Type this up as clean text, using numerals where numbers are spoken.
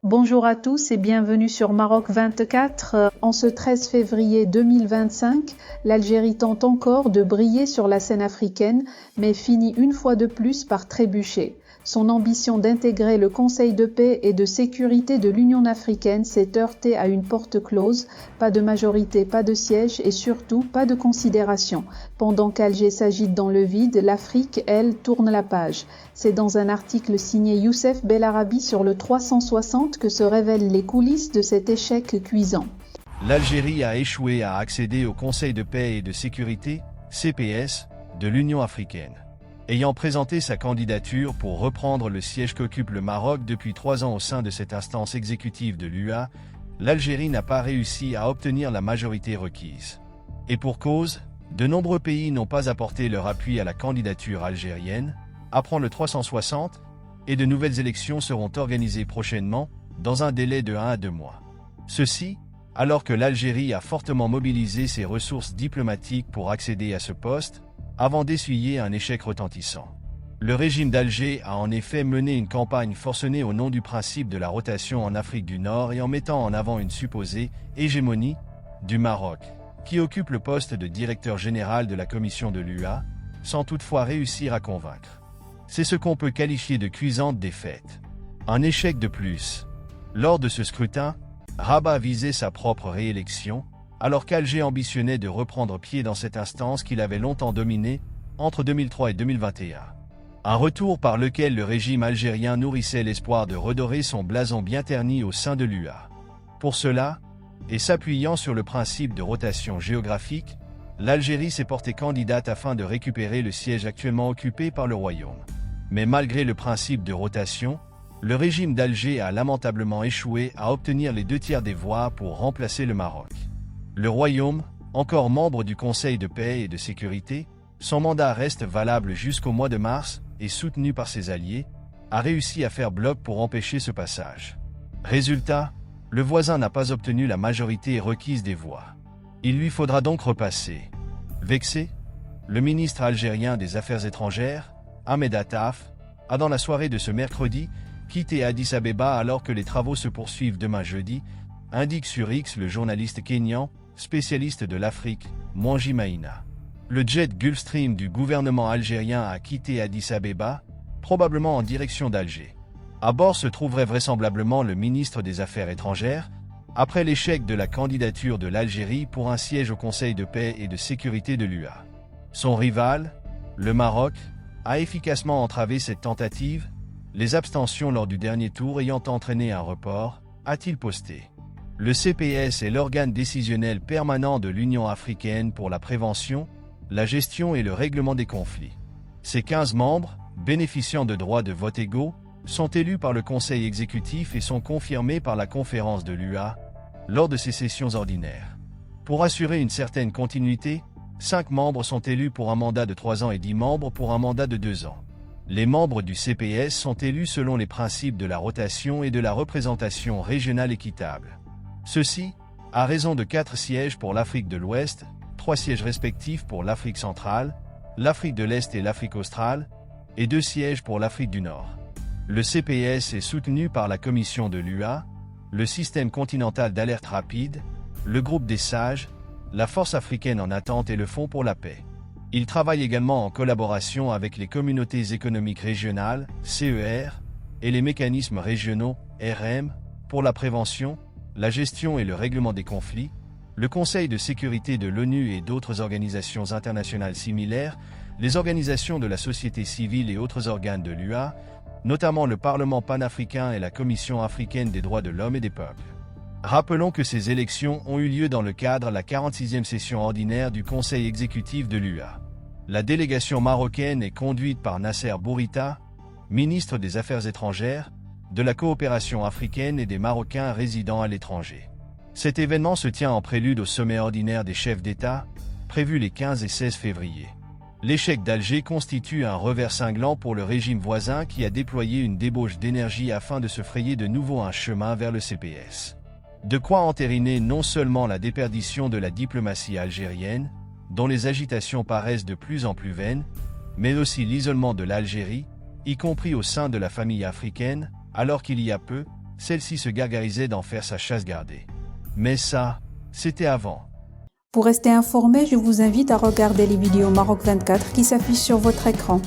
Bonjour à tous et bienvenue sur Maroc 24. En ce 13 février 2025, l'Algérie tente encore de briller sur la scène africaine, mais finit une fois de plus par trébucher. Son ambition d'intégrer le Conseil de paix et de sécurité de l'Union africaine s'est heurtée à une porte close, pas de majorité, pas de siège et surtout pas de considération. Pendant qu'Alger s'agite dans le vide, l'Afrique, elle, tourne la page. C'est dans un article signé Youssef Bellarabi sur le 360 que se révèlent les coulisses de cet échec cuisant. L'Algérie a échoué à accéder au Conseil de paix et de sécurité, CPS, de l'Union africaine. Ayant présenté sa candidature pour reprendre le siège qu'occupe le Maroc depuis 3 ans au sein de cette instance exécutive de l'UA, l'Algérie n'a pas réussi à obtenir la majorité requise. Et pour cause, de nombreux pays n'ont pas apporté leur appui à la candidature algérienne, apprend le 360, et de nouvelles élections seront organisées prochainement, dans un délai de 1 à 2 mois. Ceci, alors que l'Algérie a fortement mobilisé ses ressources diplomatiques pour accéder à ce poste, avant d'essuyer un échec retentissant. Le régime d'Alger a en effet mené une campagne forcenée au nom du principe de la rotation en Afrique du Nord et en mettant en avant une supposée hégémonie du Maroc, qui occupe le poste de directeur général de la commission de l'UA, sans toutefois réussir à convaincre. C'est ce qu'on peut qualifier de cuisante défaite. Un échec de plus. Lors de ce scrutin, Rabat visait sa propre réélection, alors qu'Alger ambitionnait de reprendre pied dans cette instance qu'il avait longtemps dominée entre 2003 et 2021. Un retour par lequel le régime algérien nourrissait l'espoir de redorer son blason bien terni au sein de l'UA. Pour cela, et s'appuyant sur le principe de rotation géographique, l'Algérie s'est portée candidate afin de récupérer le siège actuellement occupé par le Royaume. Mais malgré le principe de rotation, le régime d'Alger a lamentablement échoué à obtenir les 2/3 des voix pour remplacer le Maroc. Le Royaume, encore membre du Conseil de paix et de sécurité, son mandat reste valable jusqu'au mois de mars et soutenu par ses alliés, a réussi à faire bloc pour empêcher ce passage. Résultat, le voisin n'a pas obtenu la majorité requise des voix. Il lui faudra donc repasser. Vexé, le ministre algérien des Affaires étrangères, Ahmed Attaf, a dans la soirée de ce mercredi quitté Addis Abeba alors que les travaux se poursuivent demain jeudi, indique sur X le journaliste kényan, spécialiste de l'Afrique, Mwangi Maïna. Le jet Gulfstream du gouvernement algérien a quitté Addis Abeba, probablement en direction d'Alger. À bord se trouverait vraisemblablement le ministre des Affaires étrangères, après l'échec de la candidature de l'Algérie pour un siège au Conseil de paix et de sécurité de l'UA. Son rival, le Maroc, a efficacement entravé cette tentative, les abstentions lors du dernier tour ayant entraîné un report, a-t-il posté. Le CPS est l'organe décisionnel permanent de l'Union africaine pour la prévention, la gestion et le règlement des conflits. Ses 15 membres, bénéficiant de droits de vote égaux, sont élus par le Conseil exécutif et sont confirmés par la conférence de l'UA lors de ses sessions ordinaires. Pour assurer une certaine continuité, 5 membres sont élus pour un mandat de 3 ans et 10 membres pour un mandat de 2 ans. Les membres du CPS sont élus selon les principes de la rotation et de la représentation régionale équitable. Ceci, à raison de 4 sièges pour l'Afrique de l'Ouest, 3 sièges respectifs pour l'Afrique centrale, l'Afrique de l'Est et l'Afrique australe, et 2 sièges pour l'Afrique du Nord. Le CPS est soutenu par la Commission de l'UA, le Système continental d'alerte rapide, le Groupe des Sages, la Force africaine en attente et le Fonds pour la paix. Il travaille également en collaboration avec les communautés économiques régionales, CER, et les mécanismes régionaux, RM, pour la prévention, la gestion et le règlement des conflits, le Conseil de sécurité de l'ONU et d'autres organisations internationales similaires, les organisations de la société civile et autres organes de l'UA, notamment le Parlement panafricain et la Commission africaine des droits de l'homme et des peuples. Rappelons que ces élections ont eu lieu dans le cadre de la 46e session ordinaire du Conseil exécutif de l'UA. La délégation marocaine est conduite par Nasser Bourita, ministre des Affaires étrangères, de la coopération africaine et des Marocains résidant à l'étranger. Cet événement se tient en prélude au sommet ordinaire des chefs d'État, prévu les 15 et 16 février. L'échec d'Alger constitue un revers cinglant pour le régime voisin qui a déployé une débauche d'énergie afin de se frayer de nouveau un chemin vers le CPS. De quoi entériner non seulement la déperdition de la diplomatie algérienne, dont les agitations paraissent de plus en plus vaines, mais aussi l'isolement de l'Algérie, y compris au sein de la famille africaine, alors qu'il y a peu, celle-ci se gargarisait d'en faire sa chasse gardée. Mais ça, c'était avant. Pour rester informé, je vous invite à regarder les vidéos Maroc 24 qui s'affichent sur votre écran.